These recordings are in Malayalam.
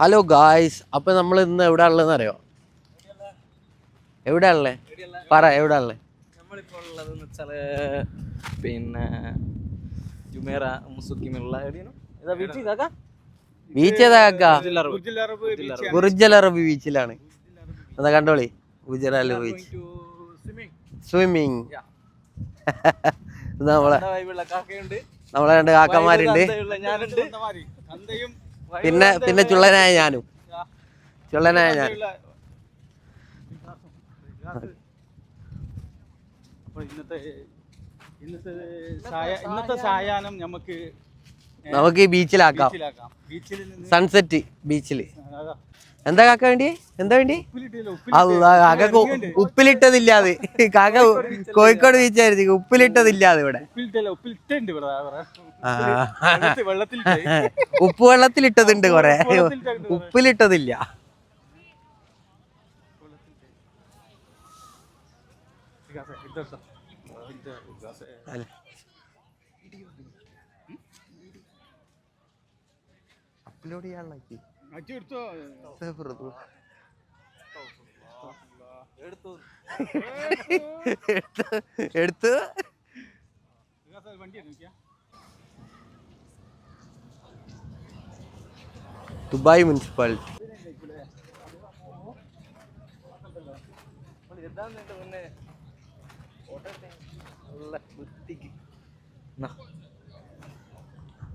ഹലോ ഗായ്സ്, അപ്പൊ നമ്മൾ ഇന്ന് എവിടെ ഉള്ളതെന്ന് അറിയോ? എവിടെ ഉള്ളേ? പറ, എവിടെ ഉള്ളേ? നമ്മളിപ്പോൾ ഉള്ളതെന്ന് വെച്ചാല് പിന്നെ ജുമേറ മുസുക്കിമുള്ള ബീച്ച് ഏതാ കാക്ക? ബുർജ് അൽ അറബ് ബീച്ചിലാണ്. എന്താ കണ്ടോളി, Burj Al Arab beach swimming. നമ്മളെ രണ്ട് കാക്കന്മാരുണ്ട്, പിന്നെ ചുള്ളനായ ഞാനും. ഇന്നത്തെ സായാഹ്നം നമുക്ക് ഈ ബീച്ചിലാക്കാം. സൺസെറ്റ് ബീച്ചില്. എന്താ കാക്ക വേണ്ടി? എന്താ വേണ്ടി? കാക്ക ഉപ്പിലിട്ടതില്ലാതെ. കാക്ക കോഴിക്കോട് ബീച്ചായിരുന്നു, ഉപ്പിലിട്ടതില്ലാതെ ഇവിടെ. ഉപ്പ് വെള്ളത്തിലിട്ടതുണ്ട് കൊറേ, ഉപ്പിലിട്ടതില്ല. അപ്ലോഡ് ചെയ്യാനുള്ളാക്കി എടുത്ത് ദുബായ് മുനിസിപ്പാലിറ്റി.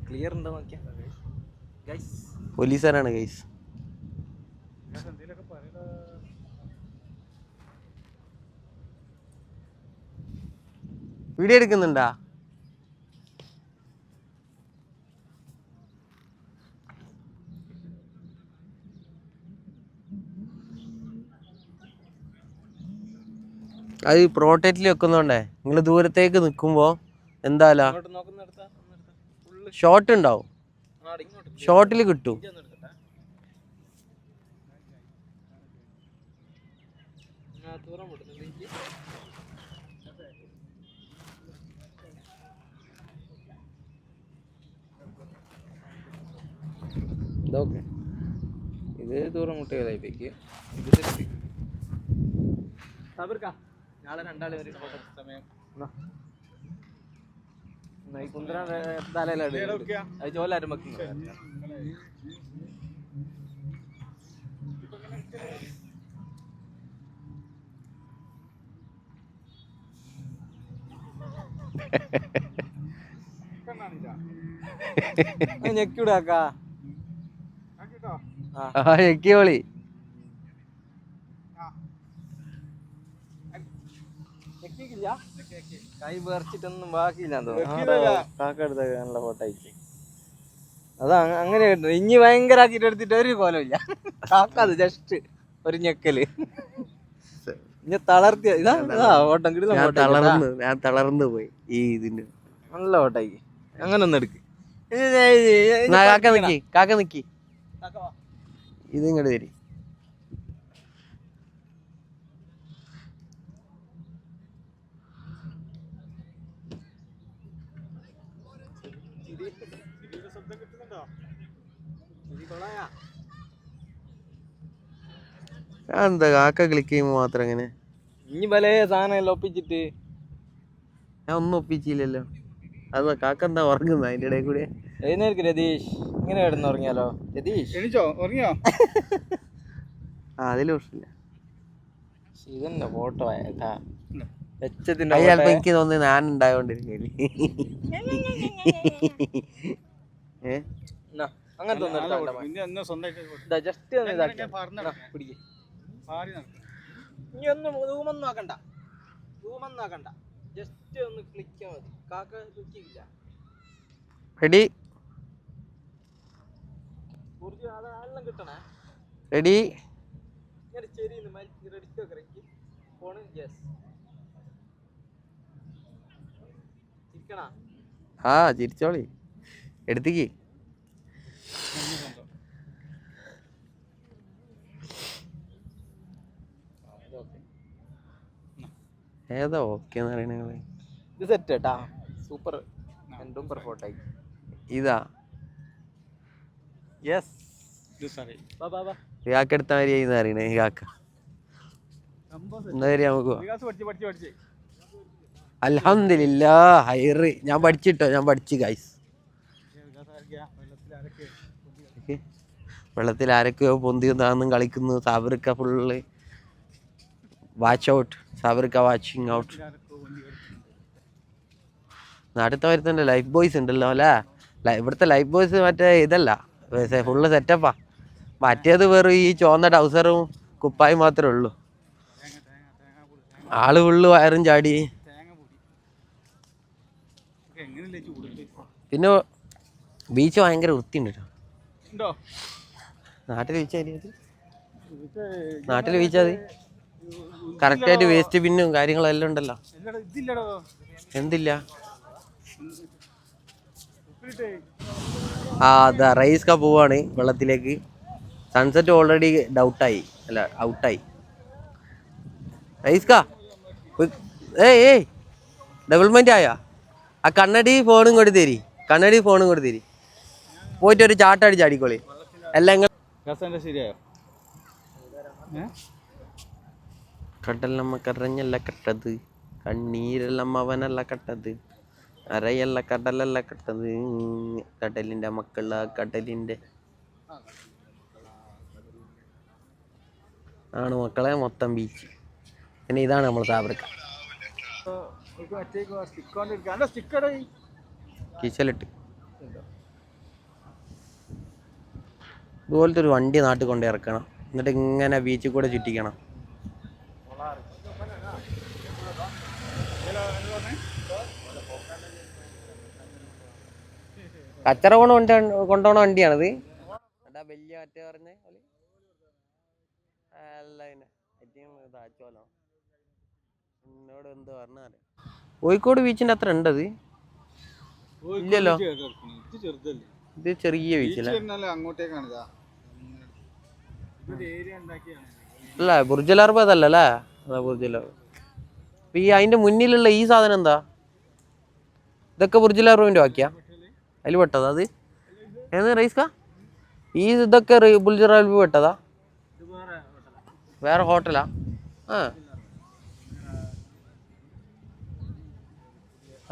ക്ലിയർ ഉണ്ടോ നോക്കിയാ? പോലീസുകാരാണ് ഗൈസ്. വീഡിയോ എടുക്കുന്നുണ്ടാ? അത് പ്രോട്ടേറ്റിൽ വെക്കുന്നോണ്ടേ നിങ്ങൾ ദൂരത്തേക്ക് നിൽക്കുമ്പോ എന്തായാലും ഷോട്ട് ഉണ്ടാവും, ഷോട്ടിൽ കിട്ടും. ഇതൊക്കെ ഇത് ദൂരം മുട്ടിയതായിപ്പേക്ക്. നാളെ രണ്ടാളെ ഒരു ഫോട്ടോ സമയം ജോലാരും വെക്കുന്നു. ഞെക്കിവിടാക്കാ ഞെക്കിയോളി. കൈ പറിച്ചിട്ടൊന്നും ബാക്കിയില്ല കാക്കെടുത്ത നല്ല ഫോട്ടോ അയച്ചു. അതാ അങ്ങനെ കിട്ടും. ഇനി ഭയങ്കര ആക്കിട്ട് എടുത്തിട്ട് ഒരു കോലമില്ല. കാക്കത് ജസ്റ്റ് ഒരു ഞെക്കല്. ഇനി തളർത്തിയ ഇതാ ഓട്ടം കിട്ടുന്ന. ഞാൻ തളർന്നു പോയി ഈ ഇതിന്. നല്ല ഓട്ടായി. അങ്ങനെ ഒന്ന് എടുക്ക്. കാക്ക നിക്കി ഇത് ഇങ്ങോട്ട് തരി. എന്താ കാക്ക ക്ലിക്ക് ചെയ്യുമ്പോ മാത്രം എങ്ങനെ? ഇനി പല സാധനം എല്ലാം ഒപ്പിച്ചിട്ട് ഞാൻ ഒന്നും ഒപ്പിച്ചില്ലല്ലോ. അത് കാക്ക എന്താ ഉറങ്ങുന്ന അതിന്റെ ഇടയിൽ കൂടെ? എഴുന്നേൽക്ക് രതീഷ്. ഇങ്ങനെ കിടന്ന് ഉറങ്ങിയാലോ രതീഷ്? ഉറങ്ങിയോ? അതില് പ്രശ്നമില്ല. ഇതന്നെ ഫോട്ടോ എനിക്ക് തോന്നി ഞാൻ ഉണ്ടായോണ്ടിരിക്കല്. അങ്ങനത്തെ ഇനി ഒന്നും റൂമൊന്നും ആക്കണ്ട, ജസ്റ്റ് ഒന്ന് ക്ലിക്ക് മതി. കാക്ക ക്ലിക്കില്ല. റെഡി കിട്ടണേ. റെഡി ഫോണ് ആ ചിരിച്ചോളി. എടുത്തേക്ക്. ഏതാ ഓക്കെ എന്ന് പറയണ? ഇത് സെറ്റ് കേട്ടാ, സൂപ്പർ ഫോട്ടോ. ഇതാ? യെസ് ഇയാൾക്ക് എടുത്ത മാതിരി ചെയ്യുന്ന അറിയണേ ഇയാക്ക എന്താ കാര്യം നമുക്ക് അൽഹംദുലില്ലാ ഹൈറ് ഞാൻ പഠിച്ചിട്ടോ ഞാൻ പഠിച്ചു ഗൈസ് വെള്ളത്തിൽ ആരൊക്കെയോ പൊന്തിയും താന്നും കളിക്കുന്നു സാബിർക്ക ഫുള്ള് വാച്ച് ഔട്ട് സാബിർക്ക വാച്ചിങ് ഔട്ട് നാട്ടിലത്തെ വരുത്തന്നെ ലൈഫ് ബോയ്സ് ഉണ്ടല്ലോ അല്ലേ ഇവിടുത്തെ ലൈഫ് ബോയ്സ് മറ്റേ ഇതല്ല ഫുള്ള് സെറ്റപ്പാ മറ്റേത് വെറും ഈ ചുവന്ന ടൗസറും കുപ്പായും മാത്രമേ ഉള്ളൂ ആള് ഫുള്ള് വയറും ചാടി പിന്നെ ബീച്ച് ഭയങ്കര വൃത്തിയുണ്ട് കേട്ടോ നാട്ടിൽ ബീച്ച് അത് കറക്റ്റായിട്ട് വേസ്റ്റ് ബിന്നും കാര്യങ്ങളും എല്ലാം ഉണ്ടല്ലോ എന്തില്ല അതാ റൈസ്ക പോവാണ് വെള്ളത്തിലേക്ക് സൺസെറ്റ് ഓൾറെഡി ഔട്ടായി റൈസ്ക ഏയ് ഡെവലപ്മെന്റ് ആയാ ആ കണ്ണടി ഫോണും കൊടുത്ത് തരി പോയിട്ട് ഒരു ചാട്ടടിച്ച് അടിക്കോളി എല്ലാം ശരിയായോ കടലമ്മ കരഞ്ഞല്ല കട്ടത് കണ്ണീരെല്ലാം അവനല്ല കട്ടത് അരയല്ല കടലല്ല കട്ടത് കടലിന്റെ മക്കള കടലിന്റെ ആണ് മക്കളെ മൊത്തം ബീച്ച് പിന്നെ ഇതാണ് നമ്മൾ സാബർക്ക കിച്ചലിട്ട് ഇതുപോലത്തെ ഒരു വണ്ടി നാട്ടിൽ കൊണ്ട് ഇറക്കണം എന്നിട്ട് ഇങ്ങനെ ബീച്ചിൽ കൂടെ ചുറ്റിക്കണം കച്ചറ കൊണ്ടുപോണ വണ്ടിയാണിത് വലിയ മറ്റേ പറഞ്ഞ എന്നോട് എന്ത് പറഞ്ഞാല് കോഴിക്കോട് ബീച്ചിന്റെ അത്ര ഉണ്ടത് ഇല്ലല്ലോ ഇത് ചെറിയ ബീച്ചല്ലേ അല്ല ബുർജ് അൽ അറബ് അതല്ലേ അതാ ബുർജ് അൽ അറബ് ഈ അതിന്റെ മുന്നിലുള്ള ഈ സാധനം എന്താ ഇതൊക്കെ ബുർജ് അൽ അറബിന്റെ ബാക്കിയാ അതിൽ പെട്ടതാ അത് ഏത് റൈസ്ക ഈ ഇതൊക്കെ ബുർജ് അൽ അറബ് പെട്ടതാ വേറെ ഹോട്ടലാ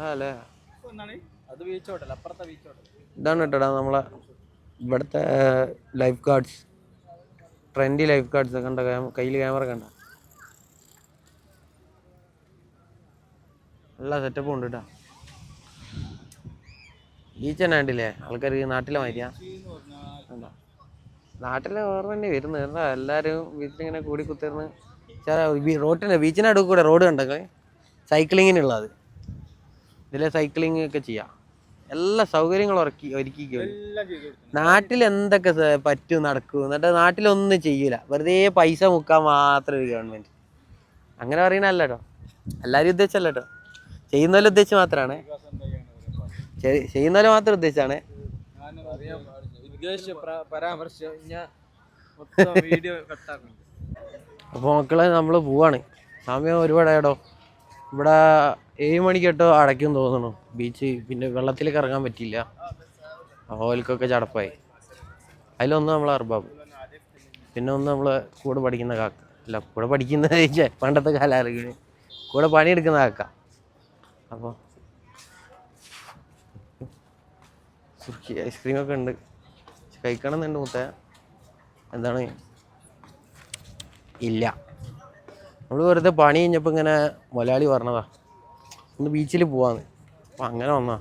അല്ലേ ഇതാണ് കേട്ടോടാ നമ്മളെ ഇവിടുത്തെ life guards trendy life guards കണ്ട കയ്യിൽ ക്യാമറ കണ്ട എല്ലാ സെറ്റപ്പും ഉണ്ട് കേട്ടോ ബീച്ച് തന്നെ കണ്ടില്ലേ ആൾക്കാർ നാട്ടിലെ മാതിരിയാ നാട്ടിലെ ഓർമ്മ തന്നെ വരുന്നത് എന്താ എല്ലാവരും ബീച്ചിലിങ്ങനെ കൂടി കുത്തിർന്ന് റോഡിൻ്റെ ബീച്ചിൻ്റെ അടുത്ത് കൂടെ റോഡ് കണ്ടൊക്കെ സൈക്ലിങ്ങിനുള്ളത് ഇതിലെ സൈക്ലിങ് ഒക്കെ ചെയ്യാം എല്ലാ സൗകര്യങ്ങളും ഒരുക്കി നാട്ടിൽ എന്തൊക്കെ പറ്റും നടക്കും എന്നിട്ട് നാട്ടിലൊന്നും ചെയ്യൂല വെറുതെ പൈസ മുക്കാൻ മാത്രം ഒരു ഗവൺമെന്റ് അങ്ങനെ പറയണല്ല കേട്ടോ എല്ലാവരും ഉദ്ദേശിച്ചല്ല കേട്ടോ ചെയ്യുന്നവരെ ഉദ്ദേശിച്ച് മാത്രമാണ് ചെയ്യുന്നവരെ മാത്രം ഉദ്ദേശിച്ചാണ് അപ്പോൾ മക്കളെ നമ്മൾ പോവാണ് സമയം ഒരുപാടായിടോ ഇവിടെ 7 മണിക്ക് കേട്ടോ അടയ്ക്കും തോന്നുന്നു ബീച്ച് പിന്നെ വെള്ളത്തിലേക്ക് ഇറങ്ങാൻ പറ്റില്ല ഓൽക്കൊക്കെ ചടപ്പായി അതിലൊന്ന് നമ്മളെ അർബാബ് പിന്നെ ഒന്ന് നമ്മളെ കൂടെ പഠിക്കുന്ന കാക്ക അല്ല കൂടെ പഠിക്കുന്ന പണ്ടത്തെ കാലം കൂടെ പണിയെടുക്കുന്ന കാക്ക അപ്പോൾ ഐസ്ക്രീമൊക്കെ ഉണ്ട് കഴിക്കണം എന്നുണ്ട് മുത്ത എന്താണ് ഇല്ല നമ്മൾ വെറുതെ പണി കഴിഞ്ഞപ്പോൾ ഇങ്ങനെ മലയാളി പറഞ്ഞതാ ഒന്ന് ബീച്ചിൽ പോവാന്ന് അപ്പം അങ്ങനെ വന്നാ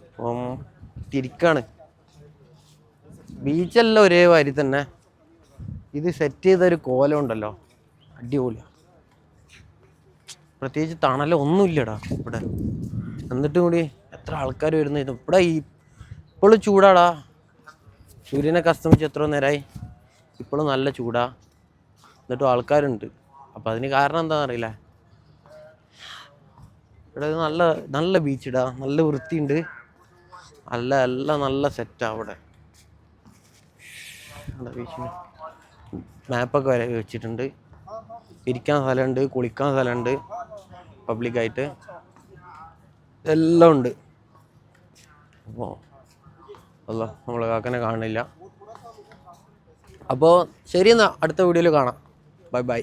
അപ്പം തിരിക്കാണ് ബീച്ചെല്ലാം ഒരേ മാതിരി തന്നെ ഇത് സെറ്റ് ചെയ്തൊരു കോലം ഉണ്ടല്ലോ അടിപൊളിയാണ് പ്രത്യേകിച്ച് തണലോ ഒന്നുമില്ലടാ ഇവിടെ എന്നിട്ടും കൂടി എത്ര ആൾക്കാർ വരുന്നത് ഇവിടെ ഇപ്പോഴും ചൂടാടാ സൂര്യനൊക്കെ അസ്തമിച്ച് എത്ര നേരമായി ഇപ്പോഴും നല്ല ചൂടാ എന്നിട്ടും ആൾക്കാരുണ്ട് അപ്പം അതിന് കാരണം എന്താണെന്ന് അറിയില്ല ഇവിടെ നല്ല നല്ല ബീച്ചിടാ നല്ല വൃത്തിയുണ്ട് എല്ലാം നല്ല സെറ്റാ അവിടെ ബീച്ചിന് മാപ്പൊക്കെ വരെ വെച്ചിട്ടുണ്ട് ഇരിക്കാൻ സ്ഥലമുണ്ട് കുളിക്കാൻ സ്ഥലമുണ്ട് പബ്ലിക്കായിട്ട് എല്ലാം ഉണ്ട് അപ്പോൾ അല്ല നമ്മളെ കാക്കനെ കാണുന്നില്ല അപ്പോൾ ശരി എന്നാൽ അടുത്ത വീഡിയോയിൽ കാണാം. Bye bye.